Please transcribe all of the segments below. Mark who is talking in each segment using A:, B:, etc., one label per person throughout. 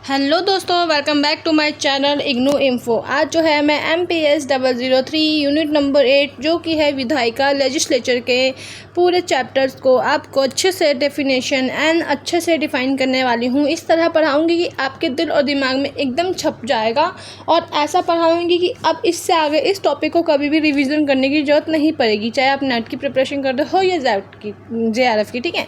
A: Hello दोस्तों, welcome back to my channel IGNOU info. आज जो है मैं MPS 003 यूनिट नंबर 8 जो कि है विधायिका लेजिस्लेचर के पूरे चैप्टर्स को आपको अच्छे से डेफिनेशन एंड अच्छे से डिफ़ाइन करने वाली हूँ। इस तरह पढ़ाऊँगी कि आपके दिल और दिमाग में एकदम छप जाएगा और ऐसा पढ़ाऊँगी कि अब इससे आगे इस टॉपिक को कभी भी रिवीजन करने की ज़रूरत नहीं पड़ेगी, चाहे आप नेट की प्रिपरेशन कर रहे हो या JRF की। ठीक है,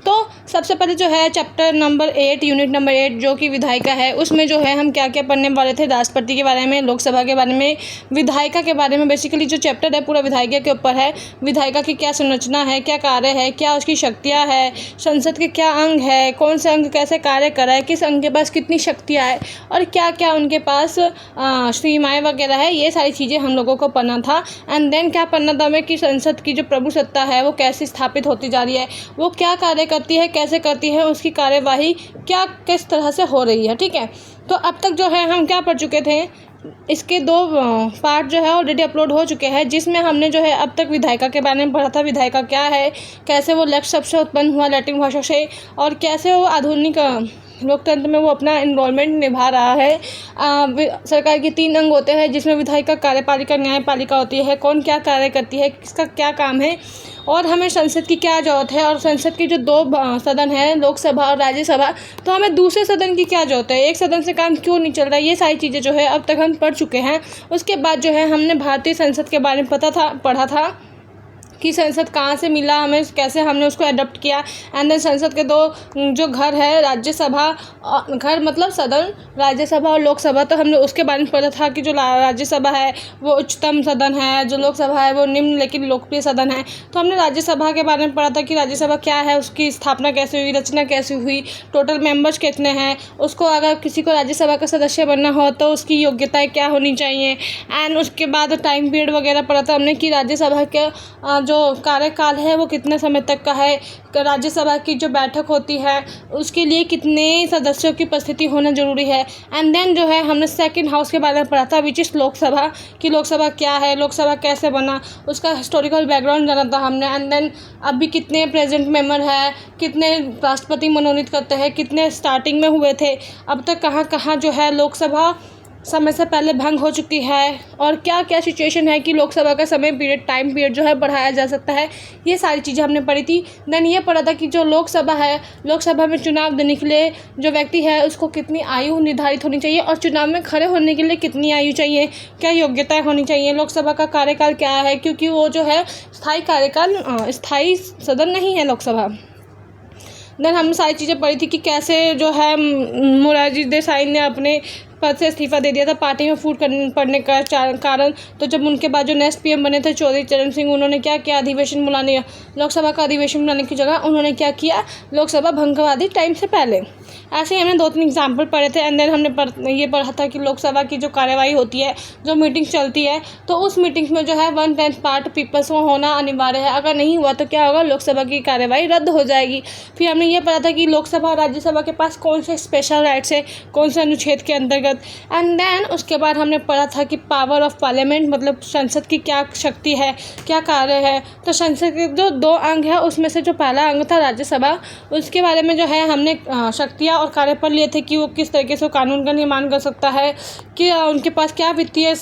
A: तो सबसे पहले जो है चैप्टर नंबर 8 यूनिट नंबर 8 जो कि विधायिका है, उसमें जो है हम क्या क्या पढ़ने वाले थे। राष्ट्रपति के बारे में, लोकसभा के बारे में, विधायिका के बारे में। बेसिकली जो चैप्टर है पूरा विधायिका के ऊपर है। विधायिका की क्या संरचना है, क्या कार्य है, क्या उसकी शक्तियाँ है, संसद के क्या अंग है, कौन से अंग कैसे कार्य कर रहा है, किस अंग के पास कितनी शक्तियाँ है और क्या क्या उनके पास सीमाएँ वगैरह है, ये सारी चीज़ें हम लोगों को पढ़ना था। एंड देन क्या पढ़ना था हमें कि संसद की जो प्रभु सत्ता है वो कैसे स्थापित होती जा रही है, वो क्या कार्य करती है, कैसे करती है, उसकी कार्यवाही क्या किस तरह से हो रही है। ठीक है, तो अब तक जो है हम क्या पढ़ चुके थे, इसके 2 पार्ट जो है ऑलरेडी अपलोड हो चुके हैं, जिसमें हमने जो है अब तक विधायिका के बारे में पढ़ा था। विधायिका क्या है, कैसे वो लेफ्ट शब्द से उत्पन्न हुआ लैटिन भाषा से, और कैसे वो आधुनिक लोकतंत्र में वो अपना इन्वॉल्वमेंट निभा रहा है। सरकार के 3 अंग होते हैं, जिसमें विधायिका, कार्यपालिका, न्यायपालिका होती है। कौन क्या कार्य करती है, किसका क्या काम है और हमें संसद की क्या ज़रूरत है, और संसद की जो 2 सदन है, लोकसभा और राज्यसभा, तो हमें दूसरे सदन की क्या ज़रूरत है, एक सदन से काम क्यों नहीं चल रहा है, ये सारी चीज़ें जो है अब तक हम पढ़ चुके हैं। उसके बाद जो है हमने भारतीय संसद के बारे में पढ़ा था कि संसद कहाँ से मिला हमें, कैसे हमने उसको अडॉप्ट किया। एंड देन संसद के 2 जो घर है, राज्यसभा, घर मतलब सदन, राज्यसभा और लोकसभा, तो हमने उसके बारे में पढ़ा था कि जो राज्यसभा है वो उच्चतम सदन है, जो लोकसभा है वो निम्न लेकिन लोकप्रिय सदन है। तो हमने राज्यसभा के बारे में पढ़ा था कि राज्यसभा क्या है, उसकी स्थापना कैसे हुई, रचना कैसे हुई, टोटल मेंबर्स कितने हैं, उसको अगर किसी को राज्यसभा का सदस्य बनना हो तो उसकी योग्यताएँ क्या होनी चाहिए। एंड उसके बाद टाइम पीरियड वगैरह पढ़ा था हमने कि राज्यसभा के जो कार्यकाल है वो कितने समय तक का है, राज्यसभा की जो बैठक होती है उसके लिए कितने सदस्यों की उपस्थिति होना ज़रूरी है। एंड देन जो है हमने सेकंड हाउस के बारे में पढ़ा था, विच इज़ लोकसभा, कि लोकसभा क्या है, लोकसभा कैसे बना, उसका हिस्टोरिकल बैकग्राउंड जाना था हमने। एंड देन अभी कितने प्रेजेंट मेंबर है, कितने राष्ट्रपति मनोनीत करते हैं, कितने स्टार्टिंग में हुए थे, अब तक कहाँ कहाँ जो है लोकसभा समय से पहले भंग हो चुकी है, और क्या क्या सिचुएशन है कि लोकसभा का टाइम पीरियड जो है बढ़ाया जा सकता है। ये सारी चीज़ें हमने पढ़ी थी। देन ये पढ़ा था कि जो लोकसभा है, लोकसभा में चुनाव देने के लिए जो व्यक्ति है उसको कितनी आयु निर्धारित होनी चाहिए, और चुनाव में खड़े होने के लिए कितनी आयु चाहिए, क्या योग्यताएँ होनी चाहिए, लोकसभा का कार्यकाल क्या है, क्योंकि वो जो है स्थायी सदन नहीं है लोकसभा। देन हमने सारी चीज़ें पढ़ी थी कि कैसे जो है मोरारजी देसाई ने अपने पद से इस्तीफा दे दिया था पार्टी में फूट पड़ने का कारण। तो जब उनके बाद जो नेक्स्ट PM बने थे चौधरी चरण सिंह, उन्होंने क्या किया, अधिवेशन बुलाने, लोकसभा का अधिवेशन बुलाने की जगह उन्होंने क्या किया, लोकसभा भंग करवा दी टाइम से पहले। ऐसे ही हमने 2-3 एग्जाम्पल पढ़े थे। एंड देन हमने ये पढ़ा था कि लोकसभा की जो कार्यवाही होती है, जो मीटिंग चलती है, तो उस मीटिंग्स में जो है 1/10 पार्ट पीपल्स को होना अनिवार्य है। अगर नहीं हुआ तो क्या होगा, लोकसभा की कार्यवाही रद्द हो जाएगी। फिर हमने ये पढ़ा था कि लोकसभा और राज्यसभा के पास कौन से स्पेशल राइट्स है, कौन से अनुच्छेद के अंतर्गत। एंड देन उसके बाद हमने पढ़ा था कि पावर ऑफ पार्लियामेंट, मतलब संसद की क्या शक्ति है, क्या कार्य है। तो संसद के जो 2 अंग है उसमें से जो पहला अंग था राज्यसभा, उसके बारे में जो है हमने शक्तियाँ और कार्य पढ़ लिए थे कि वो किस तरीके से कानून का निर्माण कर सकता है, कि उनके पास क्या वित्तीय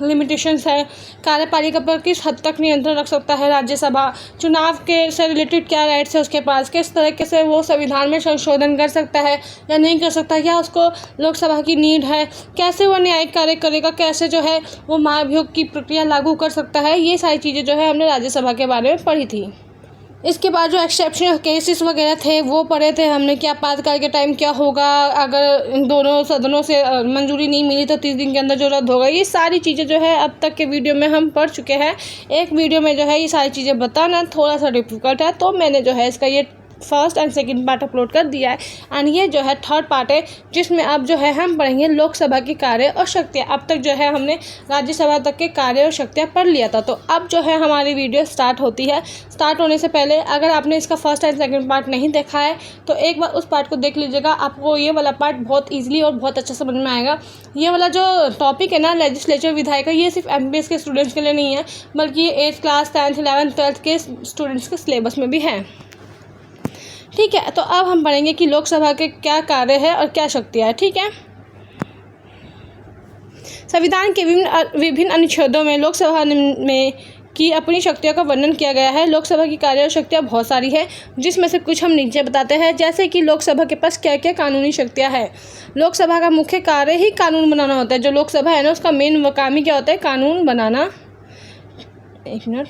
A: लिमिटेशंस है, कार्यपालिका पर किस हद तक नियंत्रण रख सकता है राज्यसभा, चुनाव के से रिलेटेड क्या राइट्स है उसके पास, किस तरीके से वो संविधान में संशोधन कर सकता है या नहीं कर सकता, क्या उसको लोकसभा की नीड है, कैसे वो न्यायिक कार्य करेगा, कैसे जो है वो महाभियोग की प्रक्रिया लागू कर सकता है। ये सारी चीज़ें जो है हमने राज्यसभा के बारे में पढ़ी थी। इसके बाद जो एक्सेप्शनल केसेस वगैरह थे वो पढ़े थे हमने कि आपातकाल के टाइम क्या होगा, अगर इन दोनों सदनों से मंजूरी नहीं मिली तो 30 दिन के अंदर जो रद्द होगा। ये सारी चीज़ें जो है अब तक के वीडियो में हम पढ़ चुके हैं। एक वीडियो में जो है ये सारी चीज़ें बताना थोड़ा सा डिफिकल्ट है, तो मैंने जो है इसका ये first and second part upload कर दिया है। एंड ये जो है थर्ड पार्ट है, जिसमें अब जो है हम पढ़ेंगे लोकसभा के कार्य और शक्तियाँ। अब तक जो है हमने राज्यसभा तक के कार्य और शक्तियाँ पढ़ लिया था। तो अब जो है हमारी वीडियो स्टार्ट होती है। स्टार्ट होने से पहले अगर आपने इसका फर्स्ट एंड सेकंड पार्ट नहीं देखा है तो एक बार उस पार्ट को देख लीजिएगा, आपको ये वाला पार्ट बहुत ईजिली और बहुत अच्छा समझ में आएगा। ये वाला जो टॉपिक है ना, लेजिस्लेचर विधायिका, ये सिर्फ MPS के स्टूडेंट्स के लिए नहीं है, बल्कि ये 8th class 10th 11th 12th के स्टूडेंट्स के सिलेबस में भी है। ठीक है, तो अब हम पढ़ेंगे कि लोकसभा के क्या कार्य है और क्या शक्तियाँ है। ठीक है, संविधान के विभिन्न अनुच्छेदों में लोकसभा में की अपनी शक्तियों का वर्णन किया गया है। लोकसभा की कार्य और शक्तियाँ बहुत सारी है, जिसमें से कुछ हम नीचे बताते हैं। जैसे कि लोकसभा के पास क्या क्या कानूनी शक्तियाँ हैं। लोकसभा का मुख्य कार्य ही कानून बनाना होता है। जो लोकसभा है ना, उसका मेन काम ही क्या होता है, कानून बनाना। एक मिनट।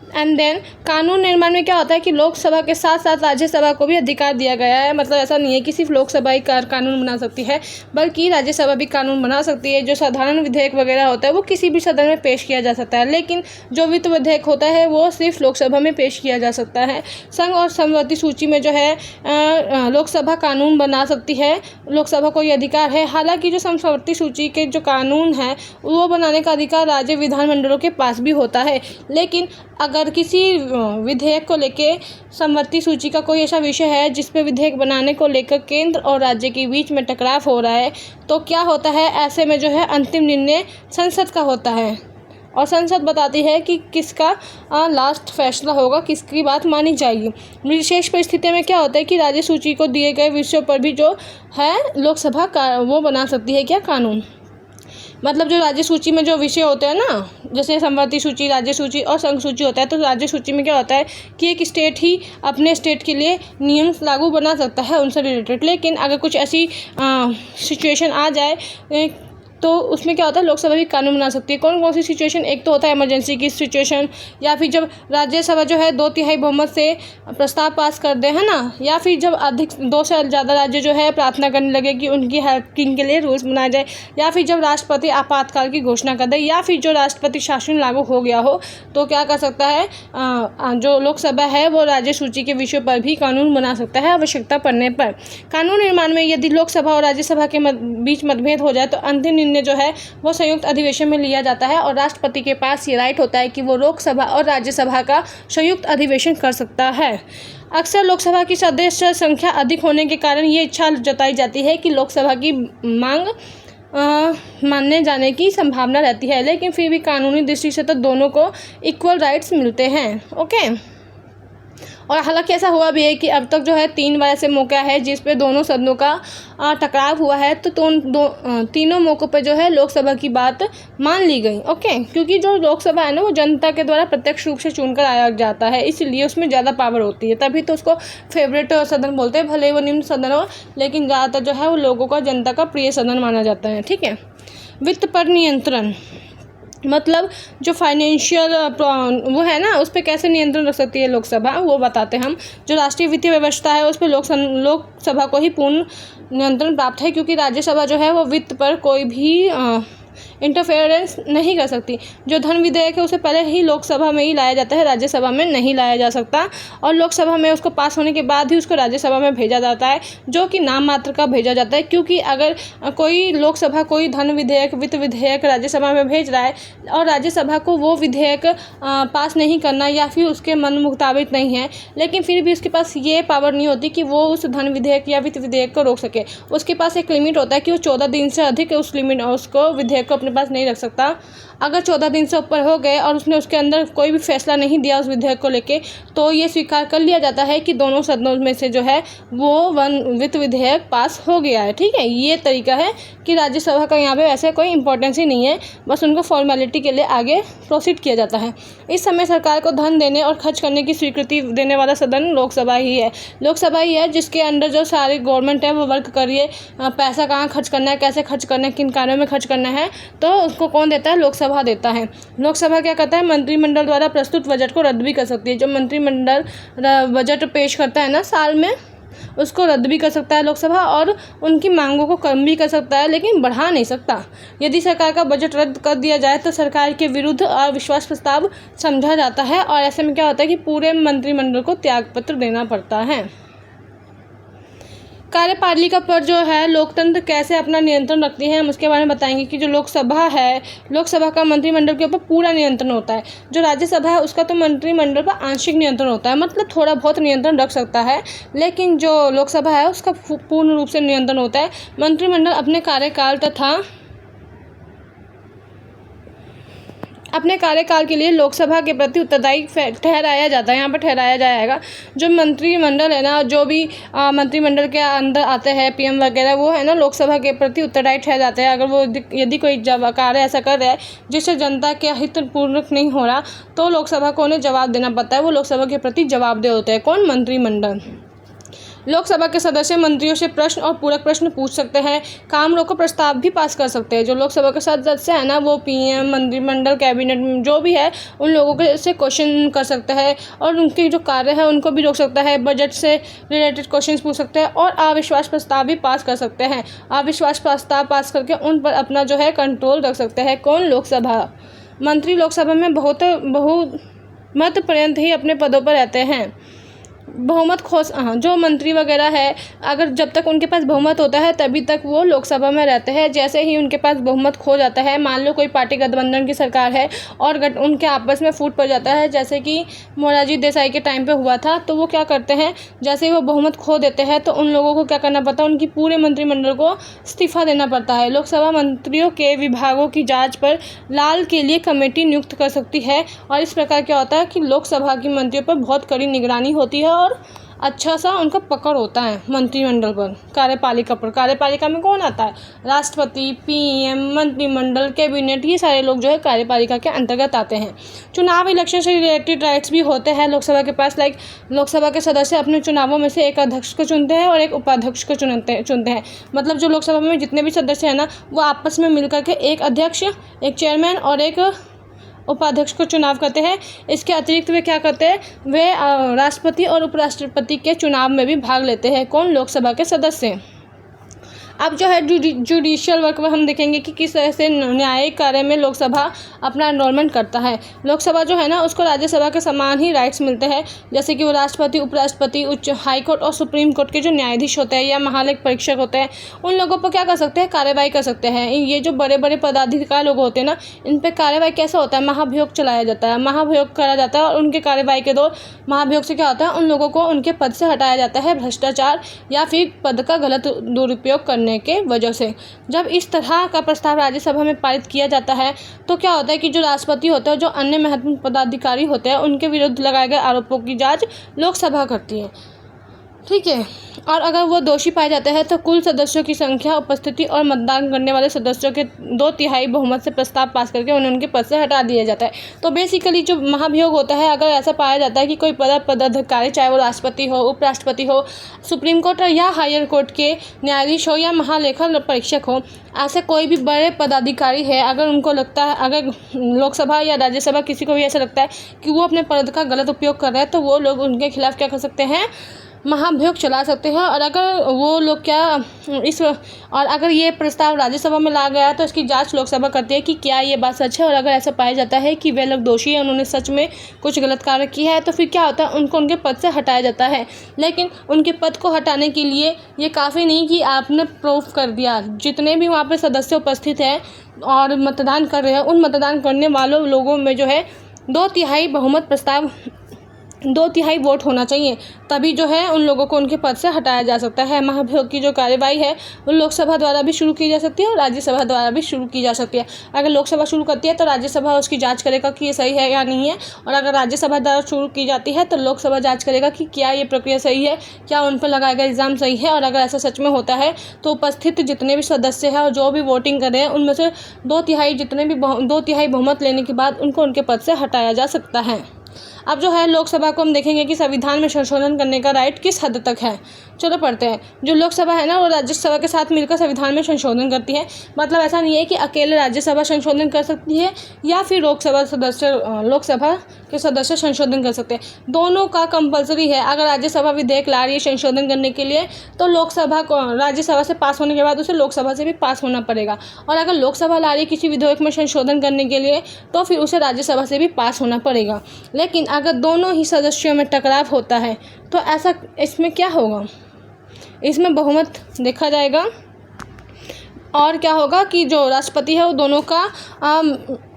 A: एंड देन कानून निर्माण में क्या होता है कि लोकसभा के साथ साथ राज्यसभा को भी अधिकार दिया गया है। मतलब ऐसा नहीं है कि सिर्फ लोकसभा ही कानून बना सकती है, बल्कि राज्यसभा भी कानून बना सकती है। जो साधारण विधेयक वगैरह होता है वो किसी भी सदन में पेश किया जा सकता है, लेकिन जो वित्त विधेयक होता है वो सिर्फ लोकसभा में पेश किया जा सकता है। संघ और समवर्ती सूची में जो है लोकसभा कानून बना सकती है, लोकसभा को ये अधिकार है। हालांकि जो समवर्ती सूची के जो कानून है वो बनाने का अधिकार राज्य विधानमंडलों के पास भी होता है। लेकिन अगर किसी विधेयक को लेके समवर्ती सूची का कोई ऐसा विषय है जिस पे विधेयक बनाने को लेकर केंद्र और राज्य के बीच में टकराव हो रहा है, तो क्या होता है, ऐसे में जो है अंतिम निर्णय संसद का होता है और संसद बताती है कि किसका लास्ट फैसला होगा, किसकी बात मानी जाएगी। विशेष परिस्थिति में क्या होता है कि राज्य सूची को दिए गए विषयों पर भी जो है लोकसभा का वो बना सकती है क्या, कानून। मतलब जो राज्य सूची में जो विषय होते हैं ना, जैसे समवर्ती सूची, राज्य सूची और संघ सूची होता है, तो राज्य सूची में क्या होता है कि एक स्टेट ही अपने स्टेट के लिए नियम लागू बना सकता है उनसे रिलेटेड। लेकिन अगर कुछ ऐसी सिचुएशन आ जाए तो उसमें क्या होता है, लोकसभा भी कानून बना सकती है। कौन कौन सी सिचुएशन, एक तो होता है इमरजेंसी की सिचुएशन, या फिर जब राज्यसभा जो है 2/3 बहुमत से प्रस्ताव पास कर दे, है ना, या फिर जब अधिक 2 से ज़्यादा राज्य जो है प्रार्थना करने लगे कि उनकी हेल्पिंग के लिए रूल्स बनाए जाए, या फिर जब राष्ट्रपति आपातकाल की घोषणा कर दे, या फिर जो राष्ट्रपति शासन लागू हो गया हो, तो क्या कर सकता है जो लोकसभा है वो राज्य सूची के विषयों पर भी कानून बना सकता है आवश्यकता पड़ने पर। कानून निर्माण में यदि लोकसभा और राज्यसभा के बीच मतभेद हो जाए तो अंतिम निर्णय जो है वो संयुक्त अधिवेशन में लिया जाता है और राष्ट्रपति के पास ये राइट होता है कि वो लोकसभा और राज्यसभा का संयुक्त अधिवेशन कर सकता है। अक्सर लोकसभा की सदस्य संख्या अधिक होने के कारण ये इच्छा जताई जाती है कि लोकसभा की मांग मानने जाने की संभावना रहती है, लेकिन फिर भी कानूनी दृष्टि से तो दोनों को इक्वल राइट्स मिलते हैं। ओके, और हालांकि ऐसा हुआ भी है कि अब तक जो है 3 बार ऐसे मौका है जिस पे दोनों सदनों का टकराव हुआ है, तो तीनों मौक़ों पे जो है लोकसभा की बात मान ली गई। ओके, क्योंकि जो लोकसभा है ना वो जनता के द्वारा प्रत्यक्ष रूप से चुनकर आया जाता है, इसलिए उसमें ज़्यादा पावर होती है, तभी तो उसको फेवरेट सदन बोलते हैं। भले वो निम्न सदन हो, लेकिन ज़्यादातर जो है वो लोगों का, जनता का प्रिय सदन माना जाता है। ठीक है, वित्त पर नियंत्रण, मतलब जो फाइनेंशियल वो है ना, उस पर कैसे नियंत्रण रख सकती है लोकसभा, वो बताते हैं हम। जो राष्ट्रीय वित्तीय व्यवस्था है उस पर लोकसभा को ही पूर्ण नियंत्रण प्राप्त है, क्योंकि राज्यसभा जो है वो वित्त पर कोई भी इंटरफेरेंस नहीं कर सकती। जो धन विधेयक है उसे पहले ही लोकसभा में ही लाया जाता है, राज्यसभा में नहीं लाया जा सकता, और लोकसभा में उसको पास होने के बाद ही उसको राज्यसभा में भेजा जाता है, जो कि नाम मात्र का भेजा जाता है। क्योंकि अगर कोई लोकसभा कोई धन विधेयक, वित्त विधेयक राज्यसभा में भेज रहा है और राज्यसभा को वो विधेयक पास नहीं करना या फिर उसके मन मुताबिक नहीं है, लेकिन फिर भी उसके पास ये पावर नहीं होती कि वो उस धन विधेयक या वित्त विधेयक को रोक सके। उसके पास एक लिमिट होता है कि वो 14 दिन से अधिक उस लिमिट उसको विधेयक को अपने पास नहीं रख सकता। अगर 14 दिन से ऊपर हो गए और उसने उसके अंदर कोई भी फैसला नहीं दिया उस विधेयक को लेके, तो ये स्वीकार कर लिया जाता है कि दोनों सदनों में से जो है वो वित्त विधेयक पास हो गया है। ठीक है, ये तरीका है कि राज्यसभा का यहाँ पे वैसे कोई इंपॉर्टेंस ही नहीं है, बस उनको फॉर्मेलिटी के लिए आगे प्रोसीड किया जाता है। इस समय सरकार को धन देने और खर्च करने की स्वीकृति देने वाला सदन लोकसभा ही है। लोकसभा ही है जिसके अंदर जो सारी गवर्नमेंट है वो वर्क करिए, पैसा कहाँ खर्च करना है, कैसे खर्च करना है, किन कार्यों में खर्च करना है, तो उसको कौन देता है, लोकसभा देता है। लोकसभा क्या करता है, मंत्रिमंडल द्वारा प्रस्तुत बजट को रद्द भी कर सकती है। जो मंत्रिमंडल बजट पेश करता है ना साल में, उसको रद्द भी कर सकता है लोकसभा, और उनकी मांगों को कम भी कर सकता है, लेकिन बढ़ा नहीं सकता। यदि सरकार का बजट रद्द कर दिया जाए तो सरकार के विरुद्ध अविश्वास प्रस्ताव समझा जाता है, और ऐसे में क्या होता है कि पूरे मंत्रिमंडल को त्यागपत्र देना पड़ता है। कार्यपालिका पर जो है लोकतंत्र कैसे अपना नियंत्रण रखती है, हम उसके बारे में बताएंगे कि जो लोकसभा है, लोकसभा का मंत्रिमंडल के ऊपर पूरा नियंत्रण होता है। जो राज्यसभा है उसका तो मंत्रिमंडल पर आंशिक नियंत्रण होता है, मतलब थोड़ा बहुत नियंत्रण रख सकता है, लेकिन जो लोकसभा है उसका पूर्ण रूप से नियंत्रण होता है। मंत्रिमंडल अपने कार्यकाल तथा अपने कार्यकाल के लिए लोकसभा के प्रति उत्तरदायी ठहराया जाता है। यहाँ पर ठहराया जाएगा। जो मंत्रिमंडल है ना, जो भी मंत्रिमंडल के अंदर आते हैं पीएम वगैरह, वो है ना लोकसभा के प्रति उत्तरदायी ठहर जाते हैं। अगर वो यदि कोई कार्य ऐसा कर रहा है जिससे जनता के हित पूर्वक नहीं हो रहा, तो लोकसभा को उन्हें जवाब देना पड़ता है। वो लोकसभा के प्रति जवाबदेह होते हैं। कौन? मंत्रिमंडल। लोकसभा के सदस्य मंत्रियों से प्रश्न और पूरक प्रश्न पूछ सकते हैं। काम रोको प्रस्ताव भी पास कर सकते हैं। जो लोकसभा के सदस्य है ना, वो पीएम, मंत्रिमंडल, कैबिनेट जो भी है, उन लोगों के से क्वेश्चन कर सकता है और उनके जो कार्य है उनको भी रोक सकता है। बजट से रिलेटेड क्वेश्चन पूछ सकते हैं और अविश्वास प्रस्ताव भी पास कर सकते हैं। अविश्वास प्रस्ताव पास करके उन पर अपना जो है कंट्रोल रख सकते हैं। कौन? लोकसभा। मंत्री लोकसभा में बहुमत पर्यंत ही अपने पदों पर रहते हैं। बहुमत जो मंत्री वगैरह है, अगर जब तक उनके पास बहुमत होता है तभी तक वो लोकसभा में रहते हैं। जैसे ही उनके पास बहुमत खो जाता है, मान लो कोई पार्टी गठबंधन की सरकार है और उनके आपस में फूट पड़ जाता है, जैसे कि मोरारजी देसाई के टाइम पे हुआ था, तो वो क्या करते हैं, जैसे ही वो बहुमत खो देते हैं तो उन लोगों को क्या करना पड़ता है, उनकी पूरे मंत्रिमंडल को इस्तीफा देना पड़ता है। लोकसभा मंत्रियों के विभागों की जाँच पर लाल के लिए कमेटी नियुक्त कर सकती है और इस प्रकार क्या होता है कि लोकसभा की मंत्रियों पर बहुत कड़ी निगरानी होती है और अच्छा सा उनका पकड़ होता है मंत्रिमंडल पर। कार्यपालिका पर, कार्यपालिका में कौन आता है? राष्ट्रपति, पीएम, मंत्रिमंडल, कैबिनेट, ये सारे लोग जो है कार्यपालिका के अंतर्गत आते हैं। चुनाव इलेक्शन से रिलेटेड राइट्स भी होते हैं लोकसभा के पास। लाइक लोकसभा के सदस्य अपने चुनावों में से एक अध्यक्ष को चुनते हैं और एक उपाध्यक्ष को चुनते हैं। मतलब जो लोकसभा में जितने भी सदस्य हैं ना, वो आपस में मिलकर के एक अध्यक्ष, एक चेयरमैन और एक उपाध्यक्ष को चुनाव करते हैं। इसके अतिरिक्त वे क्या करते हैं, वे राष्ट्रपति और उपराष्ट्रपति के चुनाव में भी भाग लेते हैं। कौन? लोकसभा के सदस्य। अब जो है जुडिशियल वर्क में हम देखेंगे कि किस तरह से न्यायिक कार्य में लोकसभा अपना एनरोलमेंट करता है। लोकसभा जो है ना, उसको राज्यसभा के समान ही राइट्स मिलते हैं, जैसे कि वो राष्ट्रपति, उपराष्ट्रपति, उच्च हाईकोर्ट और सुप्रीम कोर्ट के जो न्यायाधीश होते हैं या महालेख परीक्षक होते हैं, उन लोगों पर क्या कर सकते हैं, कार्यवाही कर सकते हैं। ये जो बड़े बड़े पदाधिकारी लोग होते हैं ना, इन पर कार्यवाही कैसा होता है, महाभियोग चलाया जाता है, महाभियोग करा जाता है और उनके कार्यवाही के दौर महाभियोग से क्या होता है, उन लोगों को उनके पद से हटाया जाता है भ्रष्टाचार या फिर पद का गलत दुरुपयोग करने के वजह से। जब इस तरह का प्रस्ताव राज्यसभा में पारित किया जाता है तो क्या होता है कि जो राष्ट्रपति होते हैं, जो अन्य महत्वपूर्ण पदाधिकारी होते हैं, उनके विरुद्ध लगाए गए आरोपों की जांच लोकसभा करती है। ठीक है। और अगर वो दोषी पाए जाते हैं तो कुल सदस्यों की संख्या, उपस्थिति और मतदान करने वाले सदस्यों के 2/3 बहुमत से प्रस्ताव पास करके उन्हें उनके पद से हटा दिया जाता है। तो बेसिकली जो महाभियोग होता है, अगर ऐसा पाया जाता है कि कोई पदाधिकारी, चाहे वो राष्ट्रपति हो, उपराष्ट्रपति हो, सुप्रीम कोर्ट या हायर कोर्ट के न्यायाधीश हो या महालेखा परीक्षक हो, ऐसे कोई भी बड़े पदाधिकारी है, अगर उनको लगता है, अगर लोकसभा या राज्यसभा किसी को भी ऐसा लगता है कि वो अपने पद का गलत उपयोग कर रहे हैं, तो वो लोग उनके खिलाफ क्या कर सकते हैं, महाभियोग चला सकते हैं। और अगर वो लोग अगर ये प्रस्ताव राज्यसभा में ला गया तो इसकी जांच लोकसभा करती है कि क्या ये बात सच है। और अगर ऐसा पाया जाता है कि वे लोग दोषी हैं, उन्होंने सच में कुछ गलत कार्य किया है, तो फिर क्या होता है, उनको उनके पद से हटाया जाता है। लेकिन उनके पद को हटाने के लिए ये काफ़ी नहीं कि आपने प्रूफ कर दिया। जितने भी वहाँ पर सदस्य उपस्थित हैं और मतदान कर रहे हैं, उन मतदान करने वालों लोगों में जो है 2/3 वोट होना चाहिए, तभी जो है उन लोगों को उनके पद से हटाया जा सकता है। महाभियोग की जो कार्यवाही है वो लोकसभा द्वारा भी शुरू की जा सकती है और राज्यसभा द्वारा भी शुरू की जा सकती है। अगर लोकसभा शुरू करती है तो राज्यसभा उसकी जांच करेगा कि ये सही है या नहीं है, और अगर राज्यसभा द्वारा शुरू की जाती है तो लोकसभा जांच करेगा कि क्या ये प्रक्रिया सही है, क्या उन पर लगाया गया इल्ज़ाम सही है। और अगर ऐसा सच में होता है तो उपस्थित जितने भी सदस्य हैं और जो भी वोटिंग कर रहे हैं, उनमें से 2/3 बहुमत लेने के बाद उनको उनके पद से हटाया जा सकता है। अब जो है लोकसभा को हम देखेंगे कि संविधान में संशोधन करने का राइट किस हद तक है। चलो पढ़ते हैं। जो लोकसभा है ना, वो राज्यसभा के साथ मिलकर संविधान में संशोधन करती है। मतलब ऐसा नहीं है कि अकेले राज्यसभा संशोधन कर सकती है या फिर लोकसभा के सदस्य संशोधन कर सकते हैं। दोनों का कंपलसरी है। अगर राज्यसभा विधेयक ला रही है संशोधन करने के लिए, तो लोकसभा को राज्यसभा से पास होने के बाद उसे लोकसभा से भी पास होना पड़ेगा। और अगर लोकसभा ला रही है किसी विधेयक में संशोधन करने के लिए, तो फिर उसे राज्यसभा से भी पास होना पड़ेगा। लेकिन अगर दोनों ही सदस्यों में टकराव होता है तो इसमें क्या होगा, इसमें बहुमत देखा जाएगा और क्या होगा कि जो राष्ट्रपति है वो दोनों का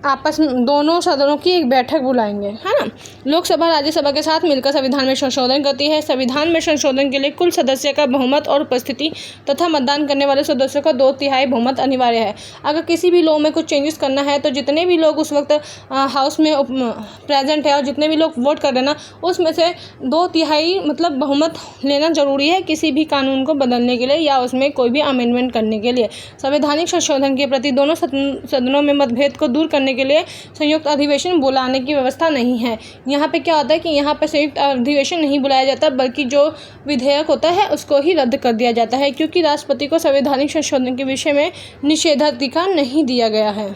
A: आपस में दोनों सदनों की एक बैठक बुलाएंगे, है ना। लोकसभा राज्यसभा के साथ मिलकर संविधान में संशोधन करती है। संविधान में संशोधन के लिए कुल सदस्य का बहुमत और उपस्थिति तथा मतदान करने वाले सदस्यों का 2/3 बहुमत अनिवार्य है। अगर किसी भी लॉ में कुछ चेंजेस करना है तो जितने भी लोग उस वक्त हाउस में प्रेजेंट है और जितने भी लोग वोट कर देना, उसमें से 2/3 मतलब बहुमत लेना जरूरी है किसी भी कानून को बदलने के लिए या उसमें कोई भी अमेंडमेंट करने के लिए। संवैधानिक संशोधन के प्रति दोनों सदनों में मतभेद को दूर करने के लिए संयुक्त अधिवेशन बुलाने की व्यवस्था नहीं है। यहाँ पे क्या होता है कि यहाँ पे संयुक्त अधिवेशन नहीं बुलाया जाता, बल्कि जो विधेयक होता है उसको ही रद्द कर दिया जाता है, क्योंकि राष्ट्रपति को संवैधानिक संशोधन के विषय में निषेधाधिकार नहीं दिया गया है।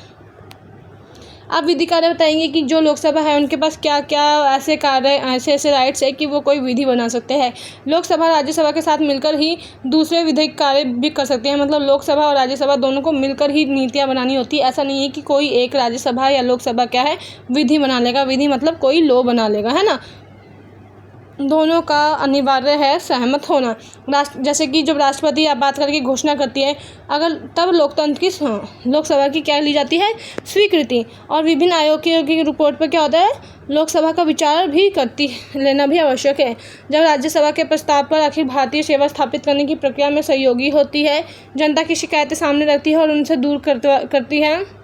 A: आप विधि कार्य बताएंगे कि जो लोकसभा है उनके पास क्या क्या ऐसे राइट्स है कि वो कोई विधि बना सकते हैं। लोकसभा राज्यसभा के साथ मिलकर ही दूसरे विधिक कार्य भी कर सकते हैं। मतलब लोकसभा और राज्यसभा दोनों को मिलकर ही नीतियाँ बनानी होती है। ऐसा नहीं है कि कोई एक राज्यसभा या लोकसभा क्या है विधि बना लेगा। विधि मतलब कोई लॉ बना लेगा, है ना। दोनों का अनिवार्य है सहमत होना। जैसे कि जब राष्ट्रपति या बात करके घोषणा करती है, अगर तब लोकतंत्र की लोकसभा की क्या ली जाती है, स्वीकृति। और विभिन्न आयोगों की रिपोर्ट पर क्या होता है, लोकसभा का विचार भी लेना भी आवश्यक है। जब राज्यसभा के प्रस्ताव पर अखिल भारतीय सेवा स्थापित करने की प्रक्रिया में सहयोगी होती है, जनता की शिकायतें सामने रखती है और उनसे दूर करती है,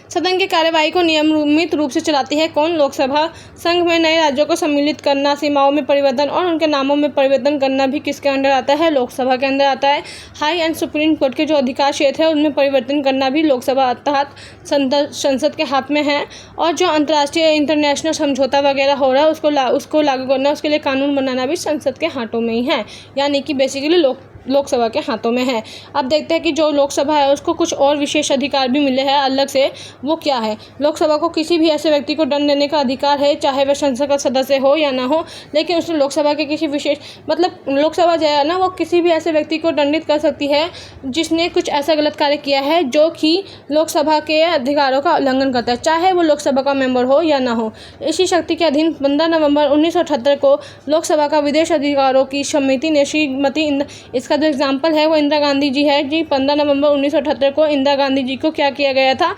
A: सदन की कार्यवाही को नियमित रूप से चलाती है। कौन? लोकसभा। संघ में नए राज्यों को सम्मिलित करना, सीमाओं में परिवर्तन और उनके नामों में परिवर्तन करना भी किसके अंडर आता है? लोकसभा के अंदर आता है। हाई एंड सुप्रीम कोर्ट के जो अधिकार क्षेत्र है उनमें परिवर्तन करना भी लोकसभा अर्थात संसद के हाथ में है। और जो अंतर्राष्ट्रीय इंटरनेशनल समझौता वगैरह हो रहा है उसको लागू करना, उसके लिए कानून बनाना भी संसद के हाथों में ही है, यानी कि बेसिकली लोकसभा के हाथों में है। अब देखते हैं कि जो लोकसभा है उसको कुछ और विशेष अधिकार भी मिले हैं अलग से। वो क्या है? लोकसभा को किसी भी ऐसे व्यक्ति को दंड देने का अधिकार है, चाहे वह संसद का सदस्य हो या ना हो, लेकिन उसने लोकसभा के किसी विशेष मतलब लोकसभा जो है ना वो किसी भी ऐसे व्यक्ति को दंडित कर सकती है जिसने कुछ ऐसा गलत कार्य किया है जो कि लोकसभा के अधिकारों का उल्लंघन करता है, चाहे वो लोकसभा का मेंबर हो या ना हो। इसी शक्ति के अधीन 15 नवंबर 1978 को लोकसभा का विदेश अधिकारों की समिति ने श्रीमती इसका जो एग्जाम्पल है वो इंदिरा गांधी जी है जी। 15 नवंबर 1978 को इंदिरा गांधी जी को क्या किया गया था,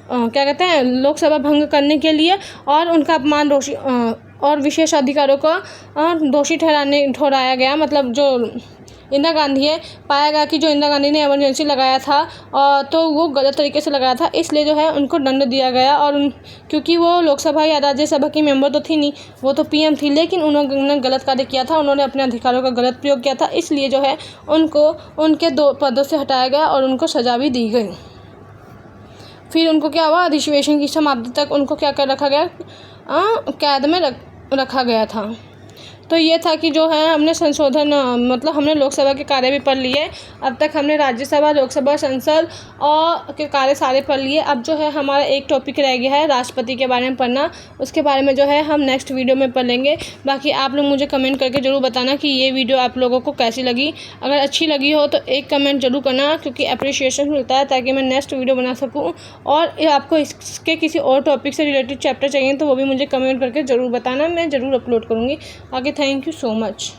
A: क्या कहते हैं, लोकसभा भंग करने के लिए और उनका अपमान और विशेष अधिकारों को दोषी ठहराया गया। मतलब जो इंदिरा गांधी है, पाया गया कि जो इंदिरा गांधी ने इमरजेंसी लगाया था तो वो गलत तरीके से लगाया था, इसलिए जो है उनको दंड दिया गया। और क्योंकि वो लोकसभा या राज्यसभा की मेंबर तो थी नहीं, वो तो पीएम थी, लेकिन उन्होंने गलत कार्य किया था, उन्होंने अपने अधिकारों का गलत प्रयोग किया था, इसलिए जो है उनको उनके 2 पदों से हटाया गया और उनको सज़ा भी दी गई। फिर उनको क्या हुआ, अधिवेशन की समाप्ति तक उनको क्या कर रखा गया, कैद में रखा गया था। तो ये था कि जो है हमने संशोधन मतलब हमने लोकसभा के कार्य भी पढ़ लिए। अब तक हमने राज्यसभा, लोकसभा, संसद और के कार्य सारे पढ़ लिए। अब जो है हमारा एक टॉपिक रह गया है राष्ट्रपति के बारे में पढ़ना, उसके बारे में जो है हम नेक्स्ट वीडियो में पढ़ लेंगे। बाकी आप लोग मुझे कमेंट करके ज़रूर बताना कि ये वीडियो आप लोगों को कैसी लगी। अगर अच्छी लगी हो तो एक कमेंट जरूर करना, क्योंकि अप्रिशिएशन मिलता है ताकि मैं नेक्स्ट वीडियो बना सकूँ। और आपको इसके किसी और टॉपिक से रिलेटेड चैप्टर चाहिए तो वो भी मुझे कमेंट करके ज़रूर बताना, मैं ज़रूर अपलोड करूँगी। आगे थैंक यू सो मच।